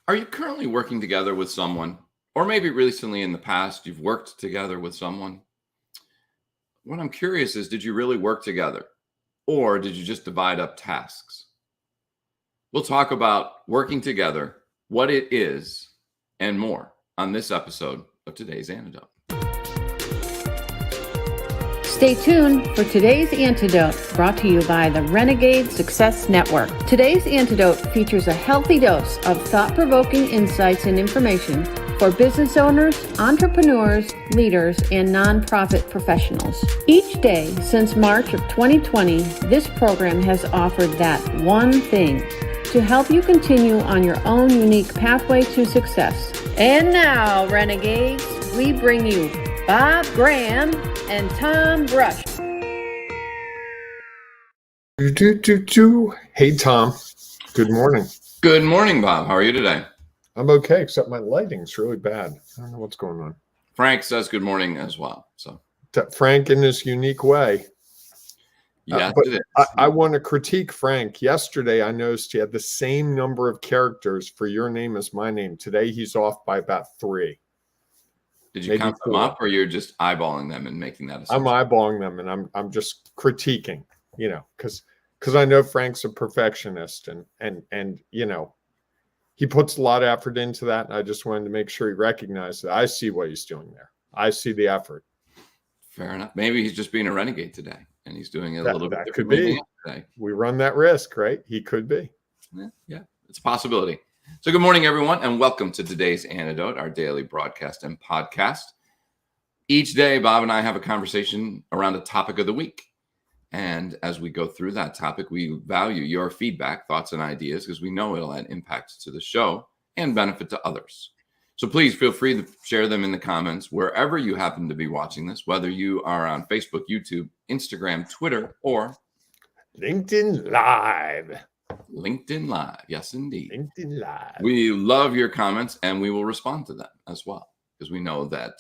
Are you currently working together with someone? Or maybe recently in the past, you've worked together with someone? What I'm curious is, did you really work together? Or did you just divide up tasks? We'll talk about working together, what it is, and more on this episode of today's Antidote. Stay tuned for today's Antidote, brought to you by the Renegade Success Network. Today's Antidote features a healthy dose of thought-provoking insights and information for business owners, entrepreneurs, leaders, and nonprofit professionals. Each day since March of 2020, this program has offered that one thing to help you continue on your own unique pathway to success. And now, Renegades, we bring you Bob Graham and Tom Brush. Hey, Tom. Good morning. Good morning, Bob. How are you today? I'm okay, except my lighting's really bad. I don't know what's going on. Frank says good morning as well. So Frank in his unique way. Yeah, but I want to critique Frank. Yesterday, I noticed he had the same number of characters for your name as my name. Today, he's off by about 3. Did you count them up, or you're just eyeballing them and making that assumption? I'm eyeballing them, and I'm just critiquing, because I know Frank's a perfectionist, and he puts a lot of effort into that, and I just wanted to make sure he recognized that I see what he's doing there. I see the effort. Fair enough. Maybe he's just being a renegade today, and he's doing it a little bit different. That could be. We run that risk, right? He could be. Yeah, it's a possibility. So good morning, everyone, and welcome to today's Antidote, our daily broadcast and podcast. Each day, Bob and I have a conversation around a topic of the week. And as we go through that topic, we value your feedback, thoughts, and ideas because we know it'll add impact to the show and benefit to others. So please feel free to share them in the comments wherever you happen to be watching this, whether you are on Facebook, YouTube, Instagram, Twitter, or LinkedIn Live. LinkedIn Live. Yes, indeed. LinkedIn Live. We love your comments, and we will respond to them as well because we know that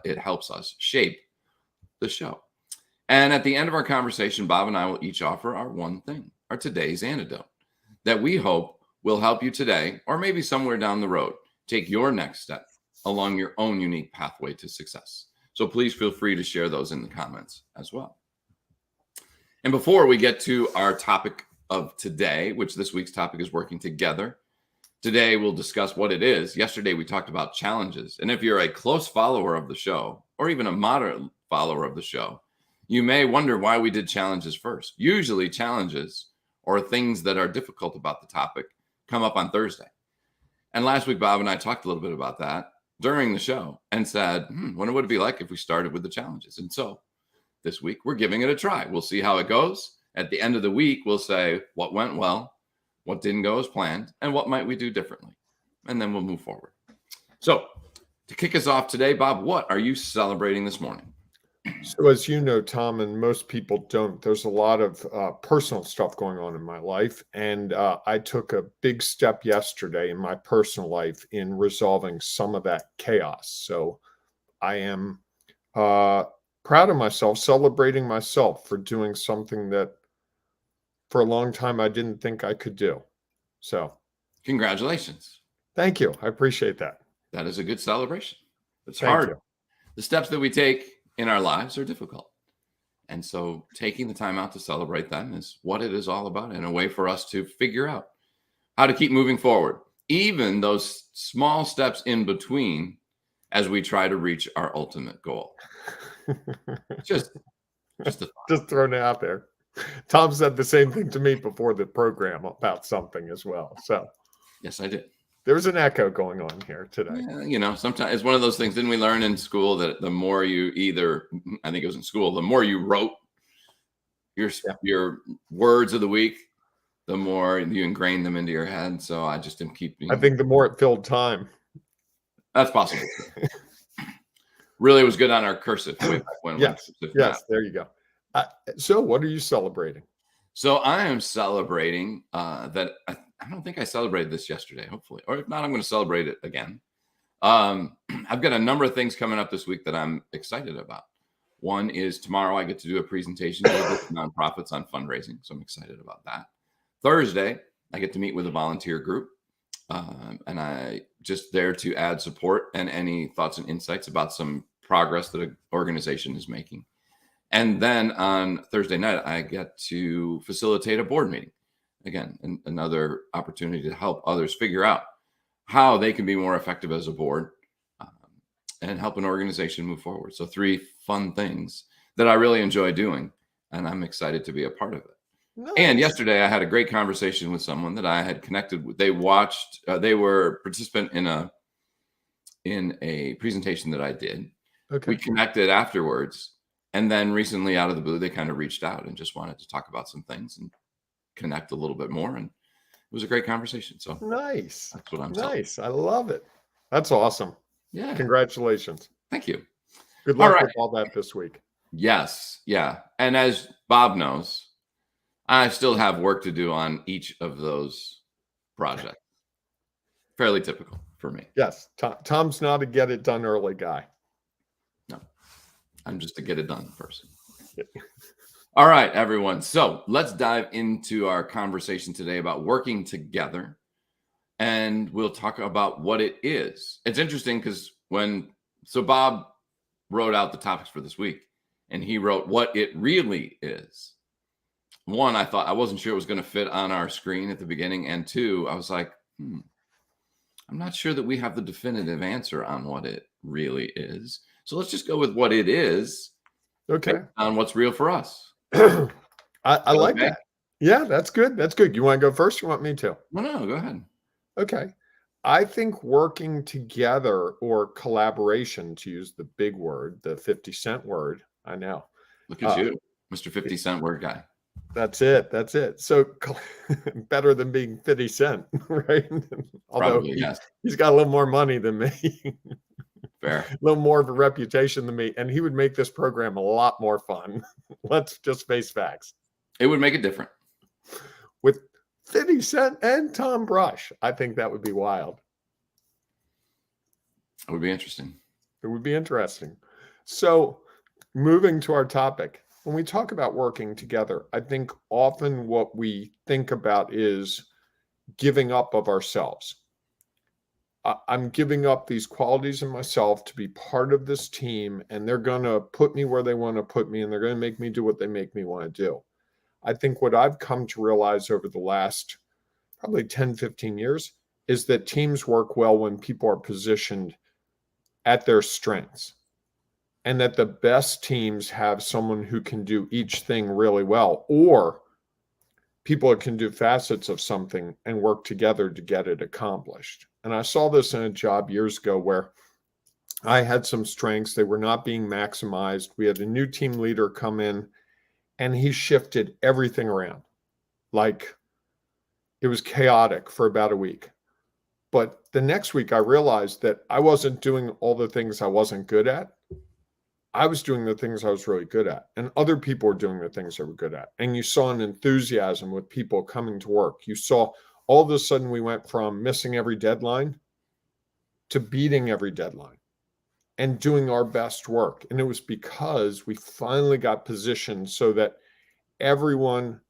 it helps us shape the show. And at the end of our conversation, Bob and I will each offer our one thing, our today's antidote, that we hope will help you today or maybe somewhere down the road take your next step along your own unique pathway to success. So please feel free to share those in the comments as well. And before we get to our topic of today, which this week's topic is working together, today we'll discuss what it is. Yesterday we talked about challenges. And if you're a close follower of the show or even a moderate follower of the show, you may wonder why we did challenges first. Usually challenges or things that are difficult about the topic come up on Thursday. And last week, Bob and I talked a little bit about that during the show and said, wonder what it'd be like if we started with the challenges. And so this week, we're giving it a try. We'll see how it goes. At the end of the week, we'll say what went well, what didn't go as planned, and what might we do differently. And then we'll move forward. So to kick us off today, Bob, what are you celebrating this morning? So as you know, Tom, and most people don't, there's a lot of personal stuff going on in my life. And I took a big step yesterday in my personal life in resolving some of that chaos. So I am proud of myself, celebrating myself for doing something that for a long time I didn't think I could do. So congratulations. Thank you. I appreciate that. That is a good celebration. It's hard. The steps that we take in our lives are difficult. And so taking the time out to celebrate them is what it is all about, and a way for us to figure out how to keep moving forward, even those small steps in between as we try to reach our ultimate goal. just throwing it out there. Tom said the same thing to me before the program about something as well. So yes, I did. There's an echo going on here today. Yeah, sometimes it's one of those things. Didn't we learn in school that the more you I think it was in school, the more you wrote your words of the week, the more you ingrain them into your head. So I just am keeping. I think the more it filled time. That's possible. Really was good on our cursive. Yes, there you go. So what are you celebrating? So I am celebrating that I don't think I celebrated this yesterday, hopefully. Or if not, I'm going to celebrate it again. I've got a number of things coming up this week that I'm excited about. One is tomorrow I get to do a presentation with nonprofits on fundraising. So I'm excited about that. Thursday, I get to meet with a volunteer group And I just there to add support and any thoughts and insights about some progress that an organization is making. And then on Thursday night, I get to facilitate a board meeting. Again, another opportunity to help others figure out how they can be more effective as a board, um, and help an organization move forward. So 3 fun things that I really enjoy doing, and I'm excited to be a part of it. And Nice. yesterday, I had a great conversation with someone that I had connected with. They watched. They were participant in a presentation that I did. We Okay. connected afterwards, and then recently, out of the blue, they kind of reached out and just wanted to talk about some things and connect a little bit more. And it was a great conversation. So Nice. that's what I'm selling. Nice. I love it. That's awesome. Yeah. Congratulations. Thank you. Good All luck right. with all that this week. Yes. Yeah. And as Bob knows, I still have work to do on each of those projects. Fairly typical for me. Yes. Tom's not a get it done early guy. No, I'm just a get it done person. All right, everyone. So let's dive into our conversation today about working together. And we'll talk about what it is. It's interesting because Bob wrote out the topics for this week, and he wrote what it really is. One, I thought I wasn't sure it was going to fit on our screen at the beginning. And 2, I was like, I'm not sure that we have the definitive answer on what it really is. So let's just go with what it is. Okay. On what's real for us. I like that. Yeah, that's good. That's good. You want to go first? Or you want me to? No, go ahead. Okay. I think working together or collaboration, to use the big word, the 50-cent word, I know. Look at you, Mr. 50-cent word guy. That's it. That's it. So better than being 50 Cent, right? Although Probably, yes. He's got a little more money than me. Fair. A little more of a reputation than me. And he would make this program a lot more fun. Let's just face facts. It would make it different. With 50 Cent and Tom Brush, I think that would be wild. It would be interesting. It would be interesting. So moving to our topic, when we talk about working together, I think often what we think about is giving up of ourselves. I'm giving up these qualities in myself to be part of this team, and they're going to put me where they want to put me, and they're going to make me do what they make me want to do. I think what I've come to realize over the last probably 10, 15 years is that teams work well when people are positioned at their strengths, and that the best teams have someone who can do each thing really well, or people that can do facets of something and work together to get it accomplished. And I saw this in a job years ago where I had some strengths. They were not being maximized. We had a new team leader come in, and he shifted everything around. Like, it was chaotic for about a week. But the next week, I realized that I wasn't doing all the things I wasn't good at. I was doing the things I was really good at, and other people were doing the things they were good at. And you saw an enthusiasm with people coming to work. You saw all of a sudden we went from missing every deadline to beating every deadline and doing our best work. And it was because we finally got positioned so that everyone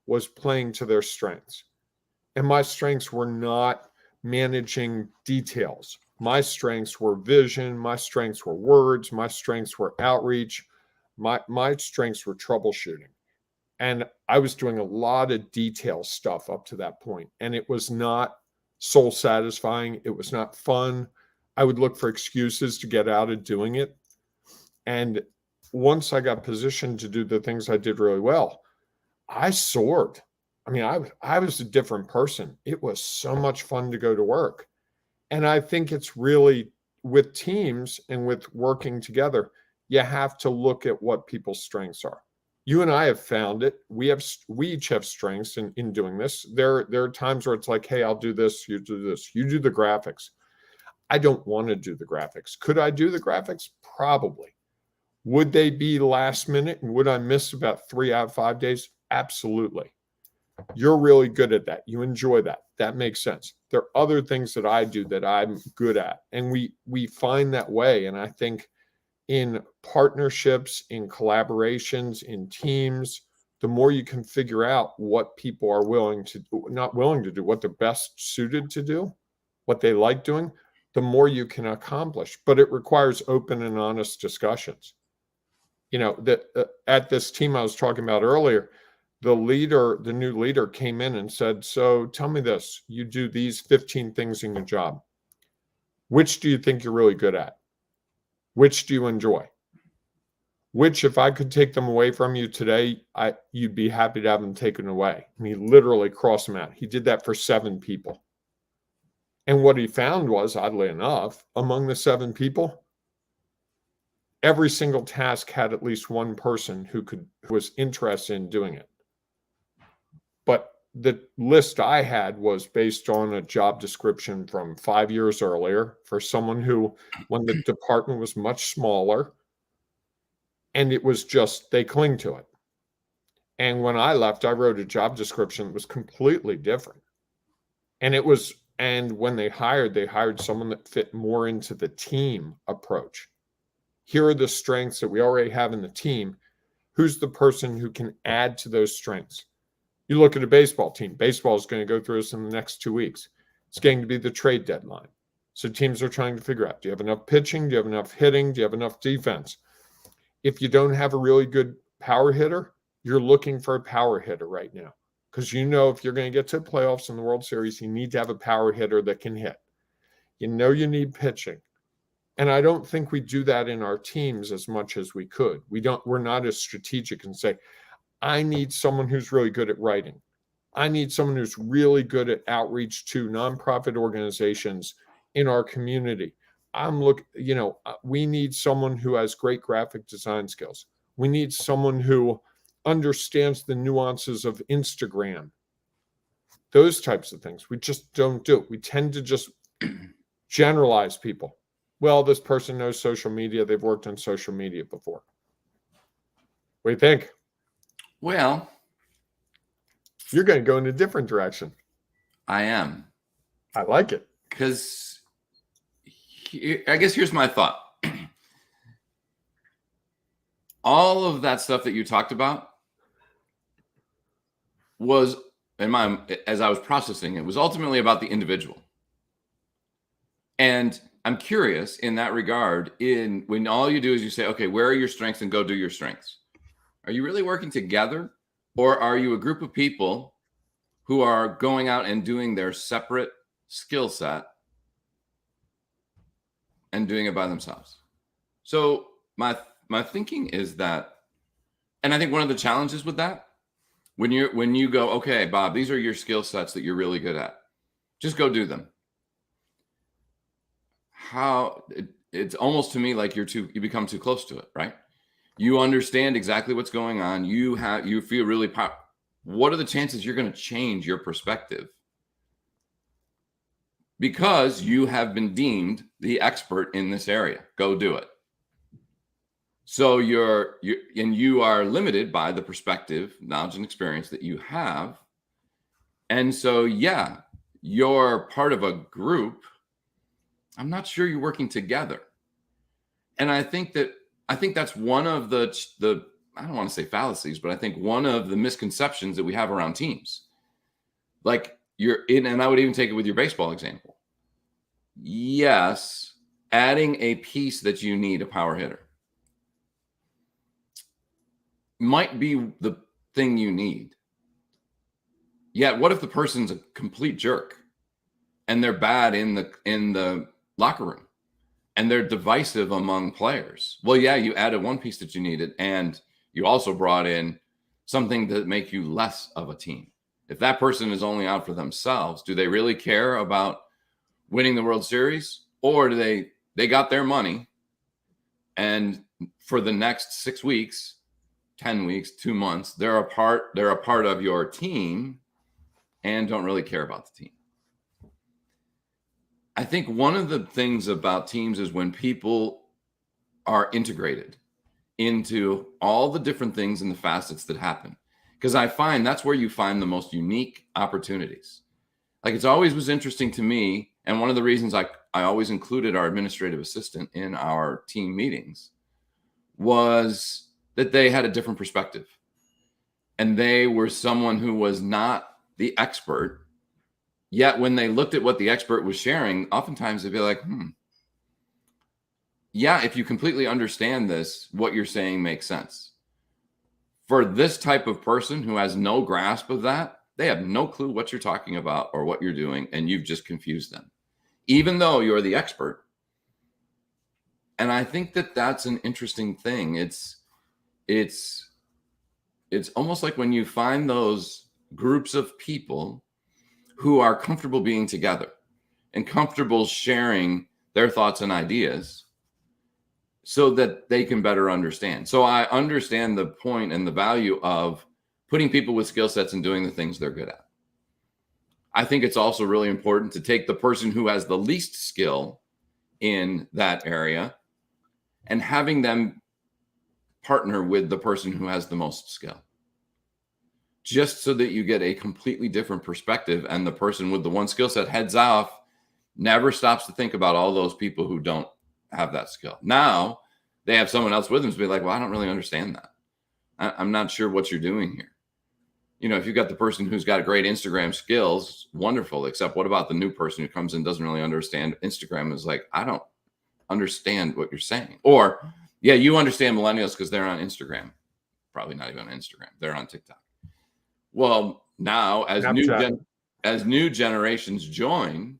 was playing to their strengths. And my strengths were not managing details. My strengths were vision. My strengths were words. My strengths were outreach. My strengths were troubleshooting. And I was doing a lot of detail stuff up to that point. And it was not soul satisfying. It was not fun. I would look for excuses to get out of doing it. And once I got positioned to do the things I did really well, I soared. I mean, I was a different person. It was so much fun to go to work. And I think it's really with teams and with working together, you have to look at what people's strengths are. You and I have found it. We each have strengths in doing this. There are times where it's like, hey, I'll do this, you do this, you do the graphics. I don't want to do the graphics. Could I do the graphics? Probably. Would they be last minute? And would I miss about 3 out of 5 days? Absolutely. You're really good at that. You enjoy that. That makes sense. There are other things that I do that I'm good at. And we find that way. And I think in partnerships, in collaborations, in teams, the more you can figure out what people are not willing to do, what they're best suited to do, what they like doing, the more you can accomplish. But it requires open and honest discussions. At this team I was talking about earlier, the new leader came in and said, so tell me this, you do these 15 things in your job. Which do you think you're really good at? Which do you enjoy? Which, if I could take them away from you today, you'd be happy to have them taken away. And he literally crossed them out. He did that for 7 people. And what he found was, oddly enough, among the 7 people, every single task had at least one person who was interested in doing it. But the list I had was based on a job description from 5 years earlier for someone who, when the department was much smaller, and it was just, they cling to it. And when I left, I wrote a job description that was completely different. And when they hired someone that fit more into the team approach. Here are the strengths that we already have in the team. Who's the person who can add to those strengths? You look at a baseball team. Baseball is going to go through this in the next 2 weeks. It's going to be the trade deadline. So teams are trying to figure out, do you have enough pitching? Do you have enough hitting? Do you have enough defense? If you don't have a really good power hitter, you're looking for a power hitter right now. Because if you're going to get to the playoffs in the World Series, you need to have a power hitter that can hit. You need pitching. And I don't think we do that in our teams as much as we could. We're not as strategic and say, I need someone who's really good at writing. I need someone who's really good at outreach to nonprofit organizations in our community. We need someone who has great graphic design skills. We need someone who understands the nuances of Instagram. Those types of things. We just don't do. We tend to just generalize people. Well, this person knows social media. They've worked on social media before. What do you think? Well, you're going to go in a different direction. I am. I like it. Because I guess here's my thought. All of that stuff that you talked about was, as I was processing, it was ultimately about the individual. And I'm curious in that regard, when all you do is you say, okay, where are your strengths, and go do your strengths? Are you really working together, or are you a group of people who are going out and doing their separate skill set and doing it by themselves? So my thinking is that, and I think one of the challenges with that, when you go, okay, Bob, these are your skill sets that you're really good at, just go do them. It's almost to me like you become too close to it, right? You understand exactly what's going on. You feel really powerful. What are the chances you're going to change your perspective? Because you have been deemed the expert in this area. Go do it. So you are limited by the perspective, knowledge, and experience that you have. And so, yeah, you're part of a group. I'm not sure you're working together. And I think that's one of the I don't want to say fallacies, but I think one of the misconceptions that we have around teams. Like and I would even take it with your baseball example. Yes, adding a piece that you need, a power hitter, might be the thing you need. Yet, what if the person's a complete jerk and they're bad in the locker room and they're divisive among players? Well, yeah, you added one piece that you needed, and you also brought in something to make you less of a team. If that person is only out for themselves, do they really care about winning the World Series? Or do they got their money, and for the next 6 weeks, 10 weeks, 2 months, they're a part of your team and don't really care about the team? I think one of the things about teams is when people are integrated into all the different things and the facets that happen. Because I find that's where you find the most unique opportunities. Like, it's always was interesting to me, and one of the reasons I always included our administrative assistant in our team meetings was that they had a different perspective. and they were someone who was not the expert. Yet when they looked at what the expert was sharing, oftentimes they'd be like, yeah, if you completely understand this, what you're saying makes sense. For this type of person who has no grasp of that, they have no clue what you're talking about or what you're doing, and you've just confused them, even though you're the expert. And I think that that's an interesting thing. It's almost like when you find those groups of people who are comfortable being together and comfortable sharing their thoughts and ideas so that they can better understand. So I understand the point and the value of putting people with skill sets and doing the things they're good at. I think it's also really important to take the person who has the least skill in that area and having them partner with the person who has the most skill, just so that you get a completely different perspective. And the person with the one skill set heads off, never stops to think about all those people who don't have that skill. Now they have someone else with them to be like, well, I don't really understand that. I'm not sure what you're doing here. You know, if you've got the person who's got great Instagram skills, wonderful. Except what about the new person who comes in, doesn't really understand Instagram, is like, I don't understand what you're saying. Or, yeah, you understand millennials because they're on Instagram. Probably not even on Instagram. They're on TikTok. Well, now as new generations join,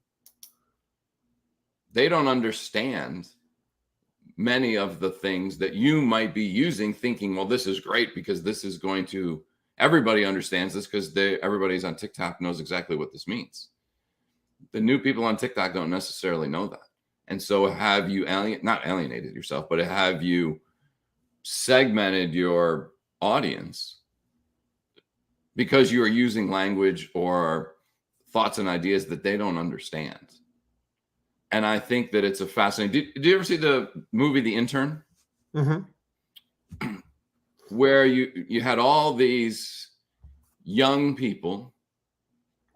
they don't understand many of the things that you might be using, thinking, well, this is great because this is going to, everybody understands this because everybody's on TikTok knows exactly what this means. The new people on TikTok don't necessarily know that. And so have you not alienated yourself, but have you segmented your audience because you are using language or thoughts and ideas that they don't understand? And I think that it's a fascinating. Did you ever see the movie The Intern? Mm-hmm. Where you had all these young people.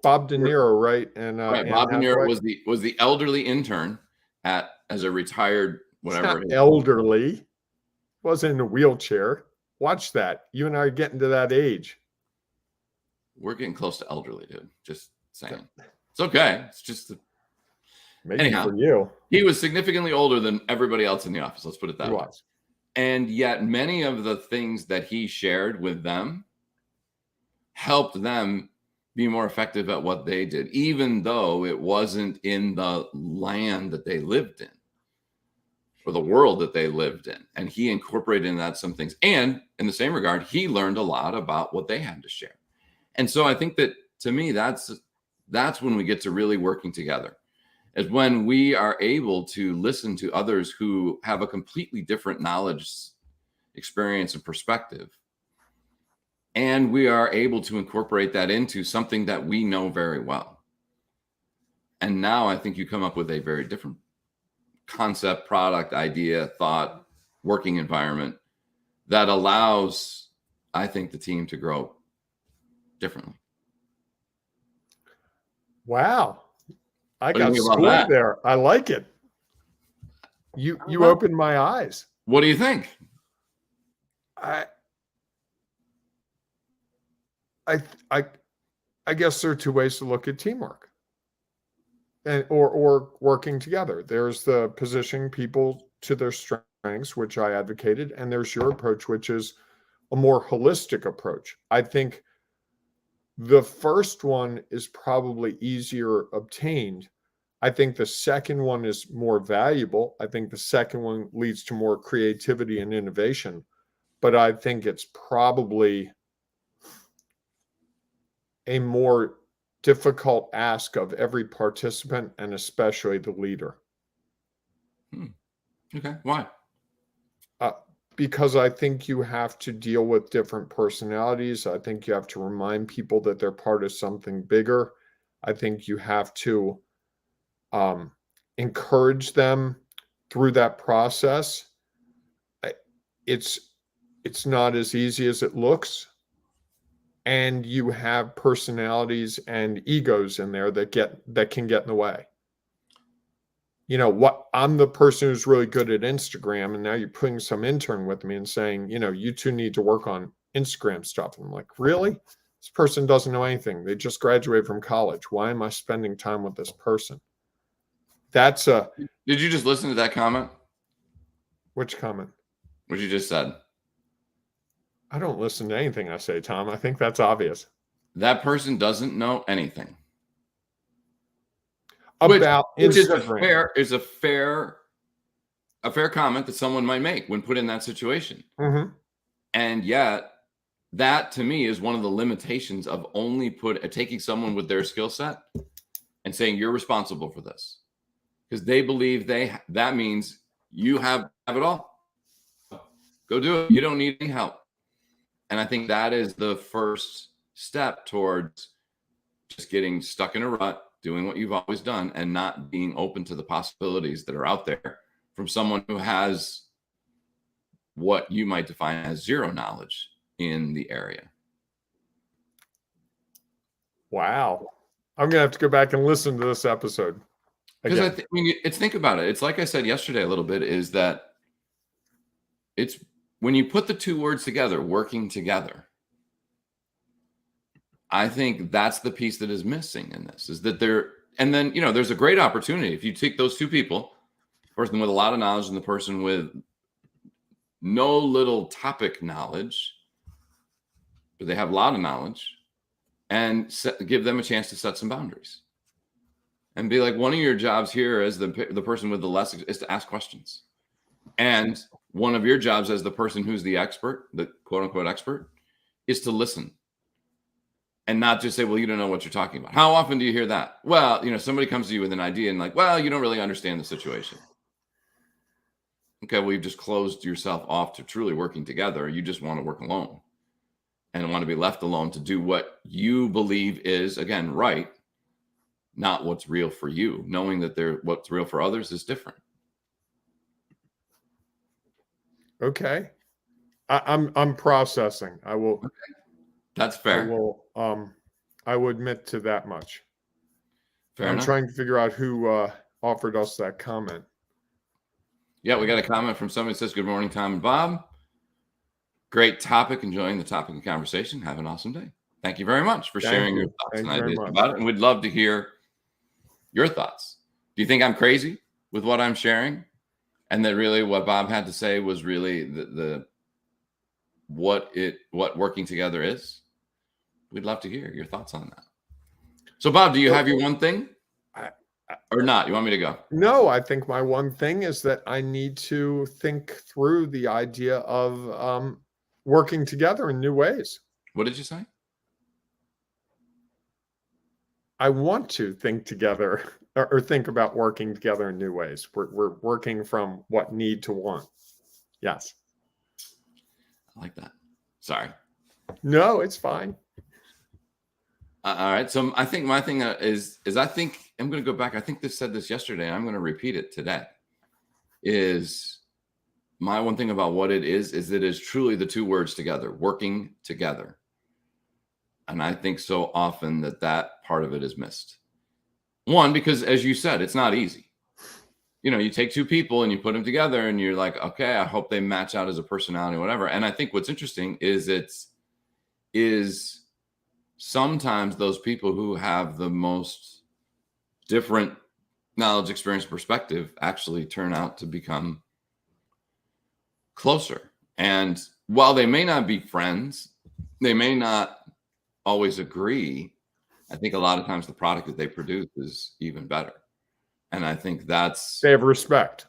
Bob De Niro, right? And right, Bob De Niro was the elderly intern as a retired whatever. It's not elderly. Wasn't in a wheelchair. Watch that. You and I are getting to that age. We're getting close to elderly, dude. Just saying. It's okay. It's just maybe anyhow, for you. He was significantly older than everybody else in the office. Let's put it that way. And yet many of the things that he shared with them helped them be more effective at what they did, even though it wasn't in the land that they lived in or the world that they lived in. And he incorporated in that some things. And in the same regard, he learned a lot about what they had to share. And so I think that, to me, that's when we get to really working together, is when we are able to listen to others who have a completely different knowledge, experience, and perspective. And we are able to incorporate that into something that we know very well. And now I think you come up with a very different concept, product, idea, thought, working environment that allows, I think, the team to grow differently. Wow. I got schooled there. I like it. You opened my eyes. What do you think? I guess there are two ways to look at teamwork, and or working together. There's the positioning people to their strengths, which I advocated, and there's your approach, which is a more holistic approach. I think the first one is probably easier obtained. I think the second one is more valuable. I think the second one leads to more creativity and innovation, but I think it's probably a more difficult ask of every participant and especially the leader. Okay. Why? Because I think you have to deal with different personalities. I think you have to remind people that they're part of something bigger. I think you have to encourage them through that process. It's not as easy as it looks. And you have personalities and egos in there that can get in the way. You know what? I'm the person who's really good at Instagram, and now you're putting some intern with me and saying, you know, you two need to work on Instagram stuff. I'm like, really? This person doesn't know anything. They just graduated from college. Why am I spending time with this person? That's a. Did you just listen to that comment? Which comment? What you just said. I don't listen to anything I say, Tom. I think that's obvious. That person doesn't know anything about which Instagram. is a fair comment that someone might make when put in that situation. Mm-hmm. And yet, that to me is one of the limitations of only taking someone with their skill set and saying you're responsible for this, because they believe that means you have it all. Go do it. You don't need any help. And I think that is the first step towards just getting stuck in a rut, doing what you've always done, and not being open to the possibilities that are out there from someone who has what you might define as zero knowledge in the area. Wow. I'm going to have to go back and listen to this episode. Because think about it. It's like I said yesterday a little bit, is that it's when you put the two words together, working together, I think that's the piece that is missing in this, is that there's a great opportunity. If you take those two people, the person with a lot of knowledge and the person with no little topic knowledge, but they have a lot of knowledge, and give them a chance to set some boundaries and be like, one of your jobs here as the person with the less is to ask questions. And one of your jobs as the person who's the expert, the quote unquote expert, is to listen and not just say, well, you don't know what you're talking about. How often do you hear that? Well, somebody comes to you with an idea and like, well, you don't really understand the situation. Okay, well, you've just closed yourself off to truly working together. You just want to work alone and want to be left alone to do what you believe is, again, right, not what's real for you, knowing that what's real for others is different. Okay. I'm processing. I will. Okay. That's fair. I will admit to that much. Fair I'm enough. trying to figure out who offered us that comment. Yeah, we got a comment from somebody that says, good morning, Tom and Bob. Great topic. Enjoying the topic of conversation. Have an awesome day. Thank you very much for sharing your thoughts and ideas about it. And we'd love to hear your thoughts. Do you think I'm crazy with what I'm sharing? And that really what Bob had to say was really what working together is? We'd love to hear your thoughts on that. So, Bob, do you have your one thing or not? You want me to go? No, I think my one thing is that I need to think through the idea of working together in new ways. What did you say? I want to think together or think about working together in new ways. We're working from what need to want. Yes. I like that. Sorry. No, it's fine. All right. So I think my thing is I think I'm going to go back. I think this said this yesterday, and I'm going to repeat it today. Is my one thing about what it is it is truly the two words together, working together. And I think so often that part of it is missed. One, because as you said, it's not easy. You take two people and you put them together and you're like, okay, I hope they match out as a personality or whatever. And I think what's interesting is sometimes those people who have the most different knowledge, experience, perspective actually turn out to become closer. And while they may not be friends, they may not always agree, I think a lot of times the product that they produce is even better. And I think they have respect.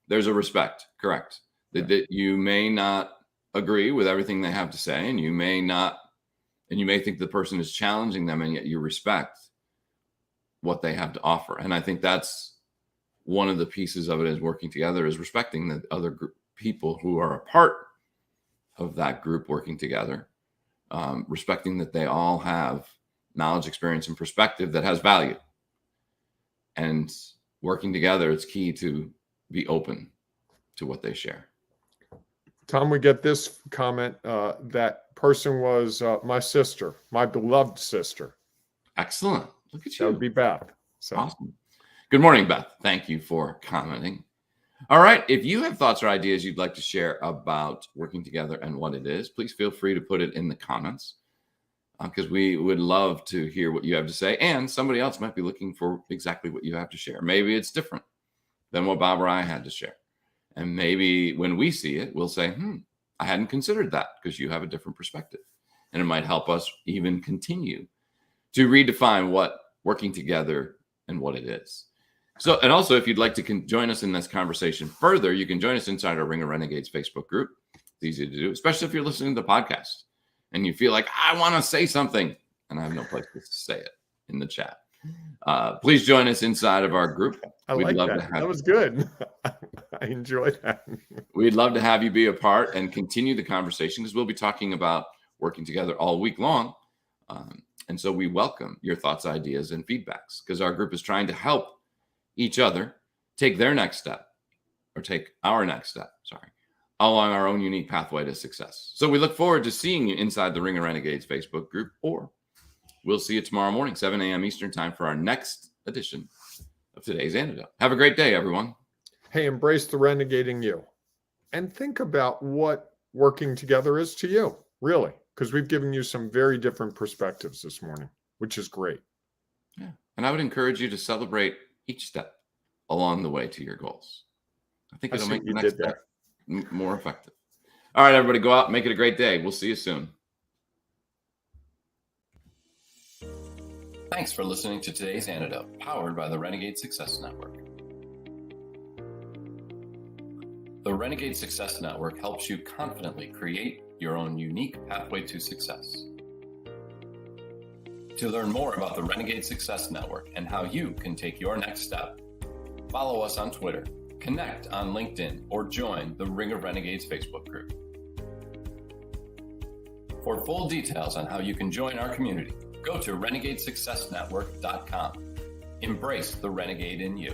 There's a respect, correct. Yeah. That you may not agree with everything they have to say, and you may think the person is challenging them, and yet you respect what they have to offer. And I think that's one of the pieces of it, is working together, is respecting the other people who are a part of that group working together, respecting that they all have knowledge, experience, and perspective that has value. And working together, it's key to be open to what they share. Tom, we get this comment. That person was my sister, my beloved sister. Excellent. Look at you. That would be Beth. So. Awesome. Good morning, Beth. Thank you for commenting. All right. If you have thoughts or ideas you'd like to share about working together and what it is, please feel free to put it in the comments because we would love to hear what you have to say. And somebody else might be looking for exactly what you have to share. Maybe it's different than what Bob or I had to share. And maybe when we see it, we'll say, I hadn't considered that because you have a different perspective. And it might help us even continue to redefine what working together and what it is. So, and also, if you'd like to join us in this conversation further, you can join us inside our Ring of Renegades Facebook group. It's easy to do, especially if you're listening to the podcast and you feel like, I want to say something, and I have no place to say it in the chat. Please join us inside of our group. We'd love to have that was good. I enjoyed that. We'd love to have you be a part and continue the conversation because we'll be talking about working together all week long. And so we welcome your thoughts, ideas, and feedbacks because our group is trying to help each other take their next step or take our next step, along our own unique pathway to success. So we look forward to seeing you inside the Ring of Renegades Facebook group, or we'll see you tomorrow morning, 7 a.m. Eastern time for our next edition of Today's Antidote. Have a great day, everyone. Hey, embrace the renegading you and think about what working together is to you, really, because we've given you some very different perspectives this morning, which is great. Yeah. And I would encourage you to celebrate each step along the way to your goals. I think it'll make the next step more effective. All right, everybody, go out, make it a great day. We'll see you soon. Thanks for listening to Today's Antidote, powered by the Renegade Success Network. The Renegade Success Network helps you confidently create your own unique pathway to success. To learn more about the Renegade Success Network and how you can take your next step, follow us on Twitter, connect on LinkedIn, or join the Ring of Renegades Facebook group. For full details on how you can join our community, go to renegadesuccessnetwork.com. Embrace the renegade in you.